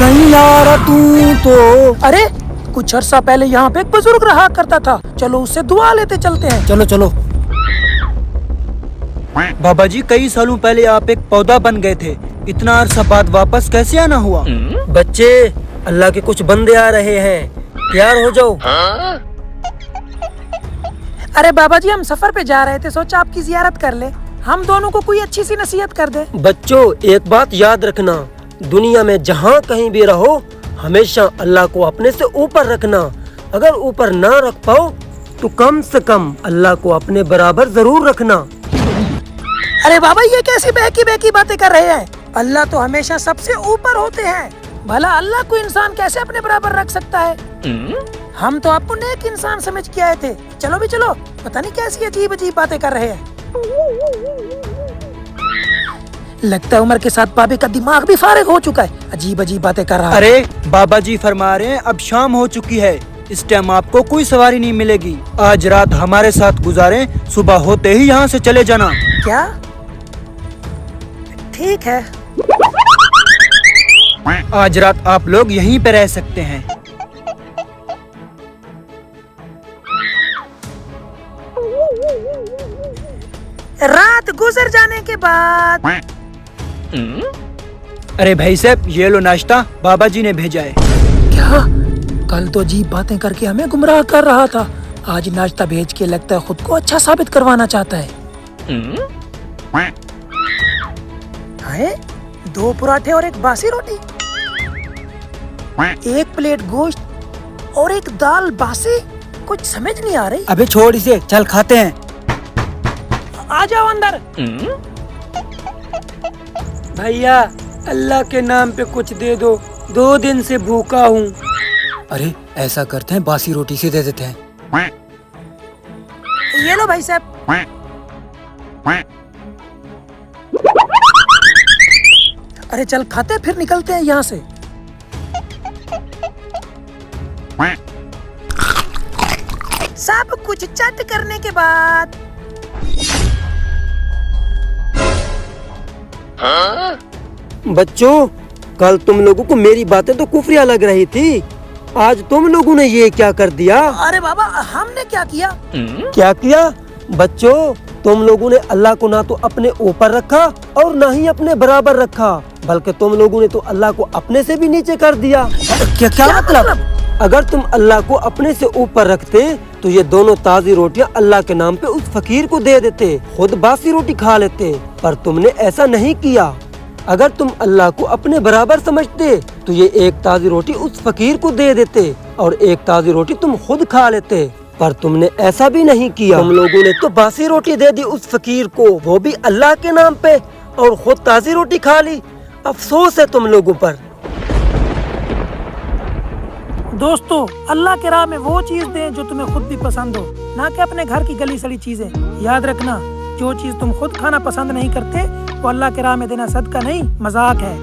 सैयारा तू तो। अरे कुछ अर्सा पहले यहाँ पे एक बुजुर्ग रहा करता था, चलो उससे दुआ लेते चलते हैं। चलो चलो। बाबा जी, कई सालों पहले आप एक पौधा बन गए थे, इतना अरसा बाद वापस कैसे आना हुआ? बच्चे, अल्लाह के कुछ बंदे आ रहे हैं, तैयार हो जाओ। अरे बाबा जी, हम सफर पे जा रहे थे, सोचा आपकी जियारत कर ले, हम दोनों को कोई अच्छी सी नसीहत कर दे। बच्चों, एक बात याद रखना, दुनिया में जहाँ कहीं भी रहो, हमेशा अल्लाह को अपने से ऊपर रखना। अगर ऊपर ना रख पाओ तो कम से कम अल्लाह को अपने बराबर जरूर रखना। अरे बाबा, ये कैसी बहकी बहकी बातें कर रहे हैं? अल्लाह तो हमेशा सबसे ऊपर होते हैं, भला अल्लाह को इंसान कैसे अपने बराबर रख सकता है? हम तो आपको नेक इंसान समझ के आए थे, चलो भी चलो, पता नहीं कैसी अजीब अजीब बातें कर रहे हैं। लगता है उम्र के साथ बाबे का दिमाग भी फारिग हो चुका है, अजीब अजीब बातें कर रहा है। अरे बाबा जी फरमा रहे हैं अब शाम हो चुकी है, इस टाइम आपको कोई सवारी नहीं मिलेगी, आज रात हमारे साथ गुजारें, सुबह होते ही यहाँ से चले जाना। क्या? ठीक है। आज रात आप लोग यहीं पे रह सकते हैं। रात गुजर जाने के बाद। अरे भाई साहब, ये लो नाश्ता, बाबा जी ने भेजा है। क्या? कल तो अजीब बातें करके हमें गुमराह कर रहा था, आज नाश्ता भेज के लगता है खुद को अच्छा साबित करवाना चाहता है। हाय, 2 पराठे और एक बासी रोटी, 1 प्लेट गोश्त और एक दाल बासी, कुछ समझ नहीं आ रही। अबे छोड़ इसे, चल खाते हैं। आ जाओ अंदर। भैया, अल्लाह के नाम पे कुछ दे दो, 2 दिन से भूखा हूँ। अरे ऐसा करते हैं, बासी रोटी से दे देते हैं। ये लो भाई साहब। अरे चल खाते फिर निकलते हैं यहाँ से। सब कुछ चट करने के बाद बच्चों, कल तुम लोगों को मेरी बातें तो कुफरिया लग रही थी, आज तुम लोगों ने ये क्या कर दिया? अरे बाबा, हमने क्या किया? क्या किया? बच्चों, तुम लोगों ने अल्लाह को ना तो अपने ऊपर रखा और ना ही अपने बराबर रखा, बल्कि तुम लोगों ने तो अल्लाह को अपने से भी नीचे कर दिया। क्या मतलब? अगर तुम अल्लाह को अपने से ऊपर रखते तो ये दोनों ताज़ी रोटियां अल्लाह के नाम पे उस फकीर को दे देते, खुद बासी रोटी खा लेते, पर तुमने ऐसा नहीं किया। अगर तुम अल्लाह को अपने बराबर समझते तो ये एक ताज़ी रोटी उस फकीर को दे देते और एक ताज़ी रोटी तुम खुद खा लेते, पर तुमने ऐसा भी नहीं किया। तुम लोगों ने तो बासी रोटी दे दी उस फकीर को, वो भी अल्लाह के नाम पे, और खुद ताज़ी रोटी खा ली। अफसोस है तुम लोगों पर। दोस्तों, अल्लाह के राह में वो चीज दें जो तुम्हें खुद भी पसंद हो, ना कि अपने घर की गली सड़ी चीजें। याद रखना, जो चीज तुम खुद खाना पसंद नहीं करते वो अल्लाह के राह में देना सदका नहीं, मजाक है।